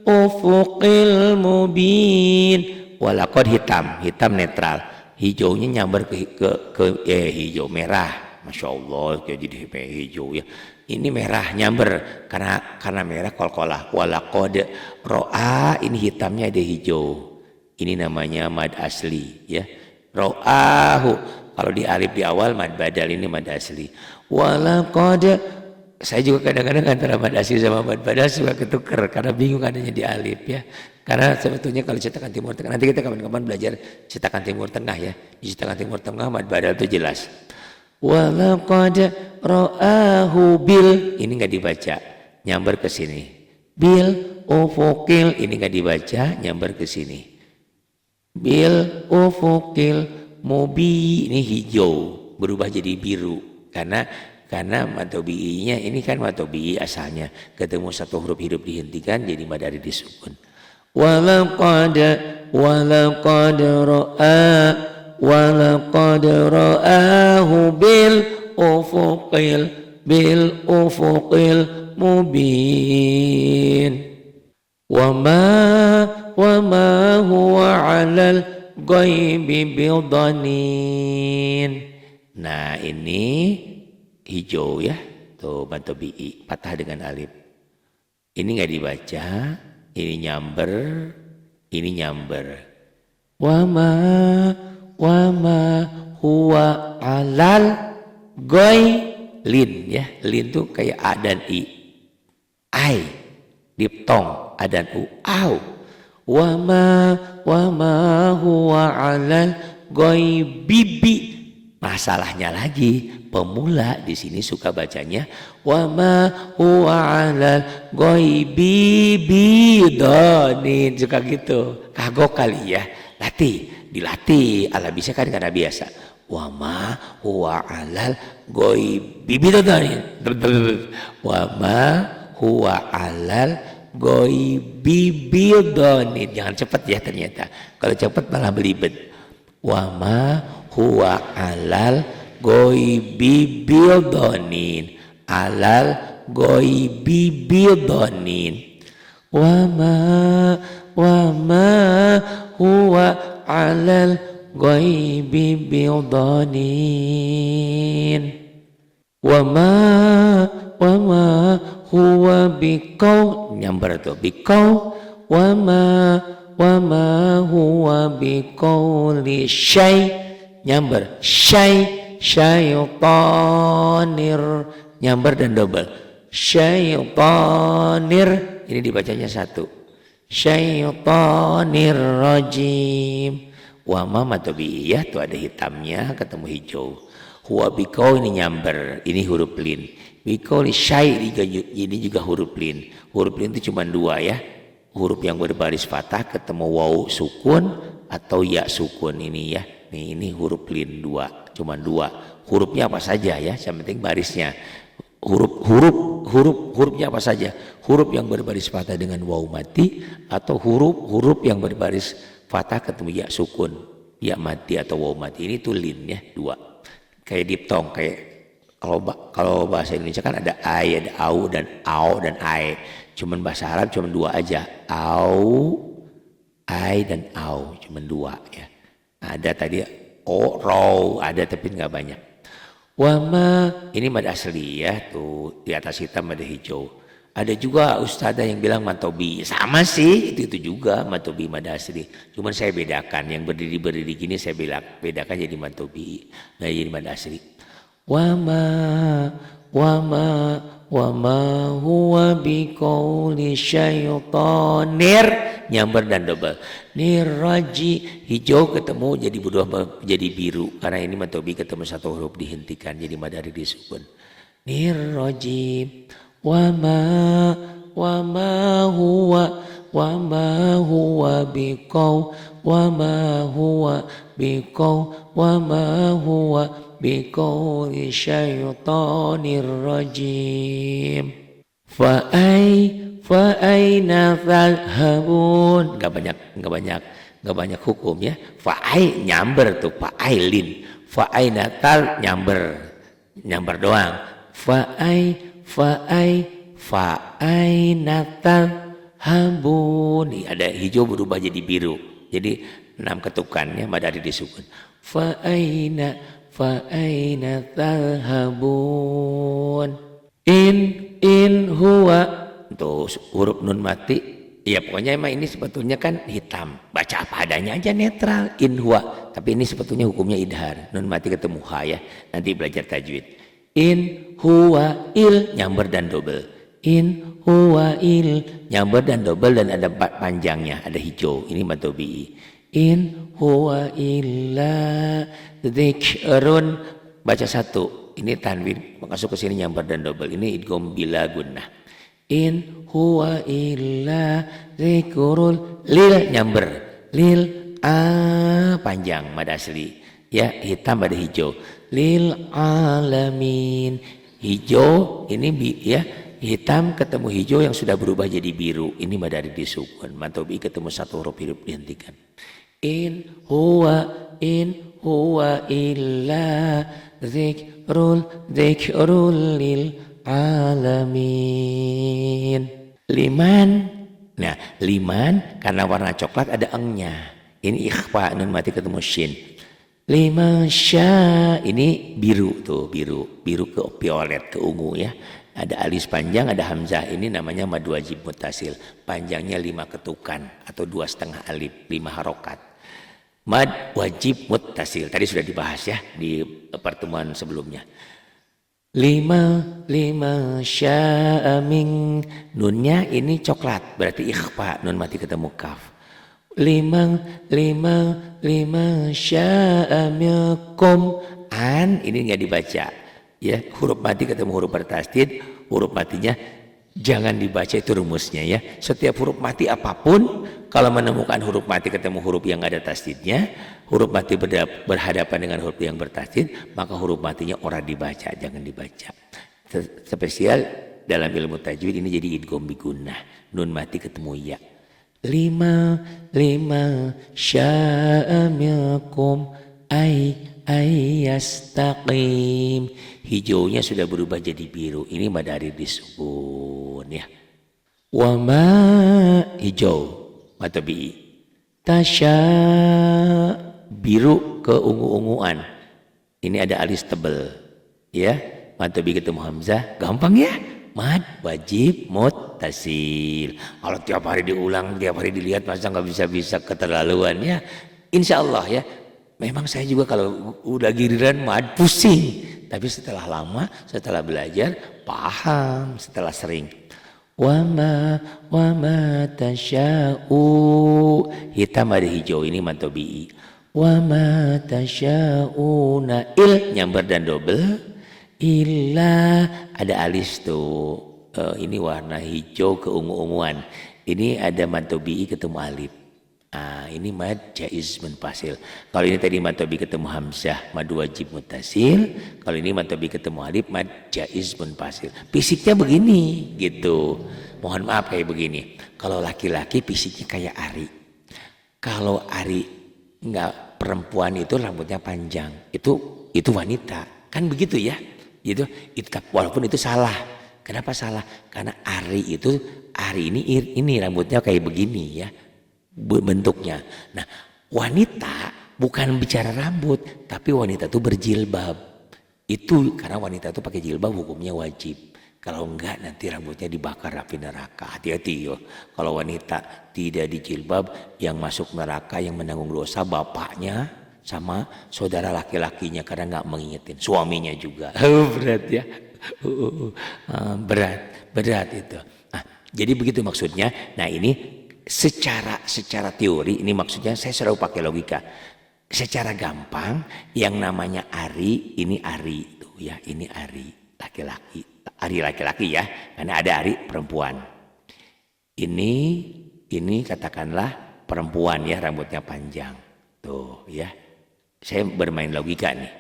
ufuqil mubin. Walaqad hitam netral, hijaunya nyambar ke hijau merah. Masya Allah, jadi hijau ya. Ini merah nyamber karena merah qalqalah. Walaqad ro'a, ini hitamnya ada hijau. Ini namanya mad asli ya. Ro'ahu, kalau di alif di awal mad badal, ini mad asli. Walaqad, saya juga kadang-kadang antara mad asli sama mad badal suka ketuker karena bingung adanya di alif ya. Karena sebetulnya kalau cetakan Timur Tengah, nanti kita kapan-kapan belajar cetakan Timur Tengah ya. Di cetakan Timur Tengah mad badal itu jelas. Walaqad ra'ahu bil, ini enggak dibaca, nyamber ke sini. Bil ufuqil, ini enggak dibaca, nyamber ke sini. Bil ufuqil mubi, ini hijau berubah jadi biru karena matobi'inya ini kan matobi'i asalnya, ketemu satu huruf hidup dihentikan jadi mad ari disukun. Walaqad ra'ahu bil ufuqil mubin. Wa ma huwa 'alal ghaibi bidanin. Nah, ini hijau ya. Tuh matobi'i patah dengan alif. Ini enggak dibaca, ini nyamber. Wa ma huwa 'alal ghailin ya. Lin tuh kayak a dan i. Ai diptong a dan u. Au. Wa ma huwa 'alal ghaibi. Masalahnya lagi, pemula di sini suka bacanya wa ma huwa 'alal ghaibi bidanin, suka gitu. Kagok kali ya. Dilatih, ala bisa kan karena biasa. Wa ma huwa 'alal ghaibi bidanin. Wa ma huwa 'alal ghaibi bidanin. Jangan cepat ya ternyata. Kalau cepat malah belibet. Wa ma huwa 'alal ghaibi bidanin. Alal ghaibi bidanin. Wa ma huwa 'alal ghaibi bidanin. Wa ma huwa biqaul, nyambar tuh biqaul. Wa ma huwa biqauli syai, nyambar syaitanir, nyambar dan double. Syaitanir, ini dibacanya satu. Syaitanir rajim. Wa ma matobi'iyah tuh ada hitamnya ketemu hijau. Huwa biqaul, ini nyambar, ini huruf lin. Biqauli syai, ini juga huruf lin. Huruf lin itu cuma 2 ya. Huruf yang berbaris fathah ketemu waw sukun atau ya sukun ini ya. Ini huruf lin 2, cuma 2. Hurufnya apa saja ya, yang penting barisnya. Hurufnya apa saja? Huruf yang berbaris fathah dengan waw mati atau huruf yang berbaris fathah ketemu ya sukun, ya mati atau waw mati. Ini tuh lin ya, 2. Kayak diptong, kayak kalau bahasa Indonesia kan ada ai, ada au dan ai. Cuman bahasa Arab cuma 2 aja, au, ai dan au, cuma 2 ya. Ada tadi raw, ada tapi nggak banyak. Wama, ini mad asli ya, tuh di atas hitam ada hijau. Ada juga ustadzah yang bilang matobi, sama sih itu juga matobi mad asli. Cuman saya bedakan, yang berdiri gini saya bedakan jadi matobi, nah jadi mad asli. Wama huwa biqauli syaitanir. nyamber dan double. Niraji, hijau ketemu jadi berubah jadi biru. Karena ini matobi ketemu satu huruf dihentikan jadi madari disukun. Niraji, wama huwa biqaw, wama huwa biqawli syaitanir rajim. Fa'aina tadhhabun. Enggak banyak hukum ya. Fa'ai nyamber tuh, fa'ailin. Fa'aina tal nyamber doang. Fa'aina tadhhabun. Ada hijau berubah jadi biru. Jadi 6 ketukannya madari disukun. Fa'aina tadhhabun. In huwa, tuh huruf nun mati. Ya pokoknya emang ini sebetulnya kan hitam. Baca apa adanya aja netral. In huwa. Tapi ini sebetulnya hukumnya idhar. Nun mati ketemu ha ya. Nanti belajar tajwid. In huwa il nyamber dan double. In huwa il nyamber dan double dan ada panjangnya. Ada hijau. Ini matobi. In huwa illa dzikrun. Baca satu. Ini tanwin masuk ke sini nyamber dan double. Ini idgham bila gunnah. In huwa illa dzikrul lil nyamber. Lil panjang mad asli. Ya, hitam pada hijau. Lil alamin. Hijau ini ya, hitam ketemu hijau yang sudah berubah jadi biru. Ini madari disukun. Matobi ketemu satu huruf hidup dihentikan. In huwa illa dzikrul lil alamin. Liman. Nah, liman karena warna coklat ada engnya. Ini ikhfa nun mati ketemu shin. Liman sya ini biru tuh, biru ke violet ke ungu ya. Ada alis panjang, ada hamzah. Ini namanya mad wajib muttasil. Panjangnya 5 ketukan atau 2,5 alif, 5 harokat. Mad wajib muttasil. Tadi sudah dibahas ya di pertemuan sebelumnya. Lima sya'aming. Nunnya ini coklat. Berarti ikhfa. Nun mati ketemu kaf. Lima sya'amikum. An ini nggak dibaca. Ya, huruf mati ketemu huruf bertasdid. Huruf matinya jangan dibaca, itu rumusnya ya. Setiap huruf mati apapun, kalau menemukan huruf mati ketemu huruf yang ada tasdidnya, huruf mati berhadapan dengan huruf yang bertasdid, maka huruf matinya ora dibaca, jangan dibaca. Spesial dalam ilmu tajwid ini jadi idgham bigunnah. Nun mati ketemu ya. Lima sya'amikum ayyastaqim. Hijaunya sudah berubah jadi biru. Ini madari disukun ya. Wama hijau matobi. Tasya biru ke ungu-unguan. Ini ada alis tebel ya. Matobi ketemu hamzah, gampang ya. Mad wajib muttasil. Kalau tiap hari diulang, tiap hari dilihat, masa nggak bisa keterlaluan ya. Insya Allah ya. Memang saya juga kalau udah giliran mad pusing. Tapi setelah lama, setelah belajar, paham setelah sering. Wama tasya'u. Hitam ada hijau, ini matobi'i. Wama tasya'una. Il nyamber dan double. Illa ada alis tuh. Ini warna hijau keungu-unguan. Ini ada matobi'i ketemu alif. Ini mad jaiz munfasil. Kalau ini tadi matobi ketemu hamzah, mad wajib muttasil. Kalau ini matobi ketemu alif, mad jaiz munfasil. Fisiknya begini gitu. Mohon maaf kayak begini. Kalau laki-laki fisiknya kayak Ari. Kalau Ari nggak perempuan itu rambutnya panjang, itu wanita. Kan begitu ya? Itu walaupun itu salah. Kenapa salah? Karena Ari ini rambutnya kayak begini ya. Bentuknya. Nah, wanita bukan bicara rambut, tapi wanita itu berjilbab. Itu karena wanita itu pakai jilbab hukumnya wajib. Kalau enggak nanti rambutnya dibakar api neraka. Hati-hati yo. Kalau wanita tidak dijilbab, yang masuk neraka yang menanggung dosa bapaknya sama saudara laki-lakinya karena enggak mengingetin. Suaminya juga. Berat ya. Berat itu. Nah, jadi begitu maksudnya. Nah, ini secara teori ini maksudnya saya selalu pakai logika. Secara gampang yang namanya Ari ini Ari tuh ya, ini Ari laki-laki, Ari laki-laki ya, karena ada Ari perempuan. Ini katakanlah perempuan ya, rambutnya panjang. Tuh ya. Saya bermain logika nih.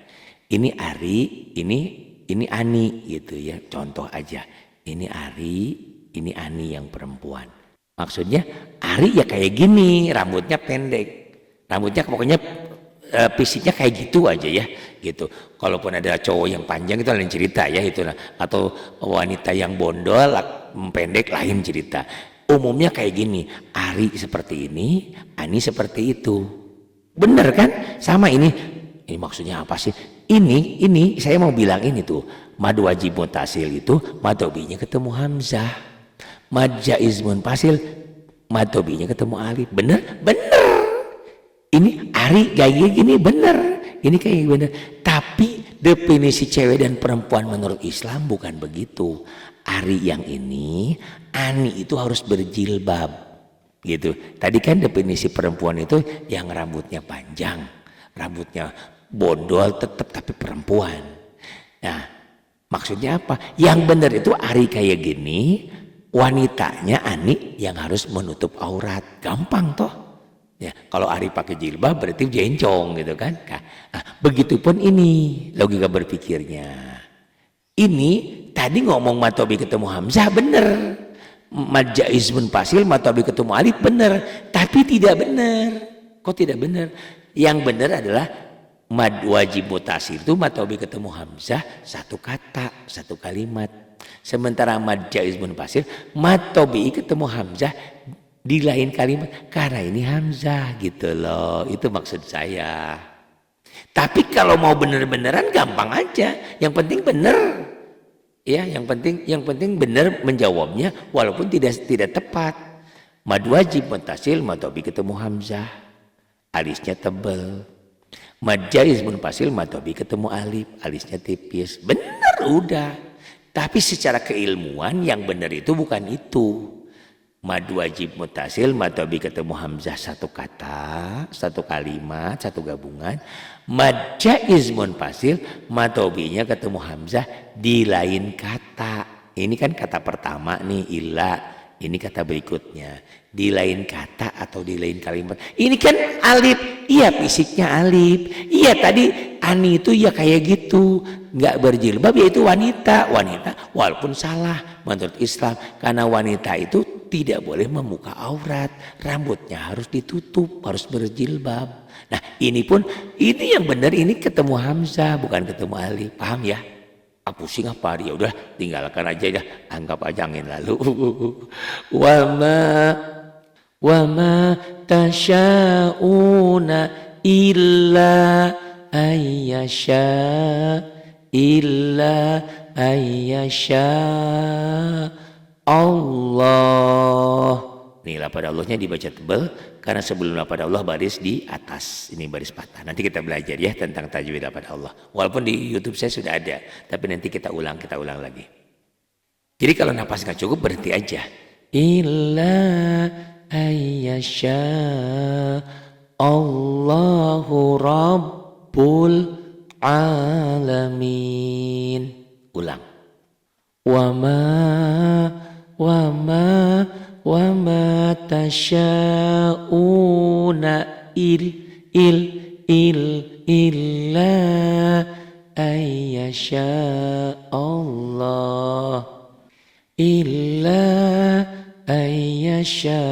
Ini Ari, ini Ani gitu ya. Contoh aja. Ini Ari, ini Ani yang perempuan. Maksudnya Ari ya kayak gini, rambutnya pendek. Rambutnya pokoknya fisiknya kayak gitu aja ya, gitu. Kalaupun ada cowok yang panjang itu lain cerita ya, itu atau wanita yang bondol pendek lain cerita. Umumnya kayak gini, Ari seperti ini, Ani seperti itu. Bener kan? Sama ini maksudnya apa sih? Ini saya mau bilang ini tuh, mad wajib mutasil itu matobinya ketemu hamzah. Mad jaiz munfasil matobinya ketemu alif. Bener? Bener. Ini Ari kayak gini bener, ini kayak bener. Tapi definisi cewek dan perempuan menurut Islam bukan begitu. Ari yang ini, Ani itu harus berjilbab, gitu. Tadi kan definisi perempuan itu yang rambutnya panjang, rambutnya bondol tetap tapi perempuan. Nah, maksudnya apa? Yang bener itu Ari kayak gini, wanitanya Ani yang harus menutup aurat, gampang toh. Ya, kalau Ari pakai jilbab berarti jencong gitu kan. Nah, begitupun ini logika berpikirnya. Ini tadi ngomong matobi ketemu hamzah bener. Mad jaiz munfasil matobi ketemu alif bener. Tapi tidak bener. Kok tidak bener? Yang bener adalah mad wajib mutasil itu matobi ketemu hamzah satu kata, satu kalimat. Sementara mad jaiz munfasil matobi ketemu hamzah di lain kalimat, karena ini hamzah gitu loh, itu maksud saya. Tapi kalau mau bener-beneran gampang aja, yang penting bener ya, yang penting bener menjawabnya walaupun tidak tepat. Mad wajib mutasil matobi ketemu hamzah, alisnya tebel. Mad jaiz munfasil matobi ketemu alif, alisnya tipis. Bener udah. Tapi secara keilmuan yang bener itu bukan itu. Mad wajib mutasil matobi ketemu hamzah satu kata, satu kalimat, satu gabungan. Mad jaiz munfasil matobinya ketemu hamzah di lain kata. Ini kan kata pertama nih illa, ini kata berikutnya di lain kata atau di lain kalimat. Ini kan alif, iya fisiknya alif. Iya tadi Ani itu ya kayak gitu, nggak berjilbab yaitu wanita walaupun salah menurut Islam karena wanita itu tidak boleh membuka aurat, rambutnya harus ditutup, harus berjilbab. Nah ini pun ini yang benar ini ketemu hamzah bukan ketemu alif, paham ya? Pusing apa dia udah tinggalkan aja ya, anggap aja angin lalu. Wama tasyauna illa ayyasha Allah. Nih lapad Allahnya dibaca tebal karena sebelum lapad Allah baris di atas, ini baris patah. Nanti kita belajar ya tentang tajwid lapad Allah. Walaupun di YouTube saya sudah ada, tapi nanti kita ulang lagi. Jadi kalau napas nggak cukup berhenti aja. Illa ayyasha Allahu Rabbul Alamin. Ulang. Wama tasyauna illa ayyasha Allah illa ayyasha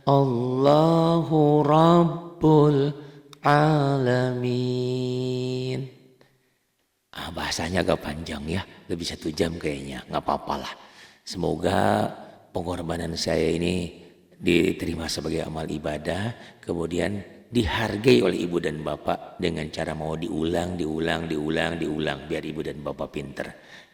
Allahu Rabbul Alamin. Bahasanya agak panjang ya, lebih 1 jam kayaknya, nggak apa-apa lah. Semoga pengorbanan saya ini diterima sebagai amal ibadah, kemudian dihargai oleh ibu dan bapak dengan cara mau diulang, biar ibu dan bapak pinter.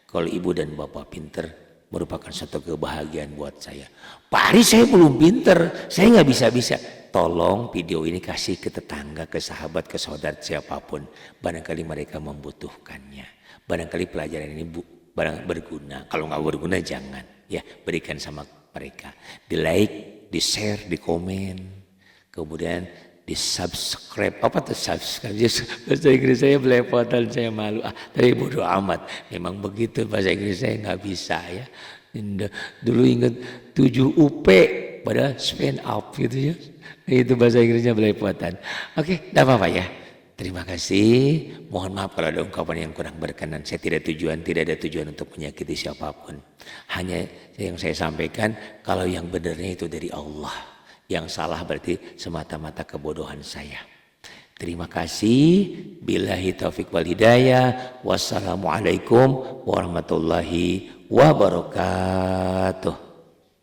Kalau ibu dan bapak pinter, merupakan satu kebahagiaan buat saya. Pak Ari saya belum pinter, saya nggak bisa. Tolong video ini kasih ke tetangga, ke sahabat, ke saudara siapapun. Barangkali mereka membutuhkannya. Barangkali pelajaran ini barang berguna. Kalau nggak berguna jangan. Ya berikan sama mereka. Di like, di share, di komen, kemudian di subscribe. Apa tuh subscribe? Bahasa Inggris saya belepotan, saya malu. Tapi bodo amat. Memang begitu, bahasa Inggris saya nggak bisa ya. Dulu ingat 7 UP pada spin up gitu ya. Itu bahasa Inggrisnya belepotan. Oke, tidak apa-apa ya. Terima kasih. Mohon maaf kalau ada ungkapan yang kurang berkenan. Saya tidak ada tujuan untuk menyakiti siapapun. Hanya yang saya sampaikan, kalau yang benarnya itu dari Allah. Yang salah berarti semata-mata kebodohan saya. Terima kasih. Billahi taufik wal hidayah. Wassalamualaikum warahmatullahi wabarakatuh.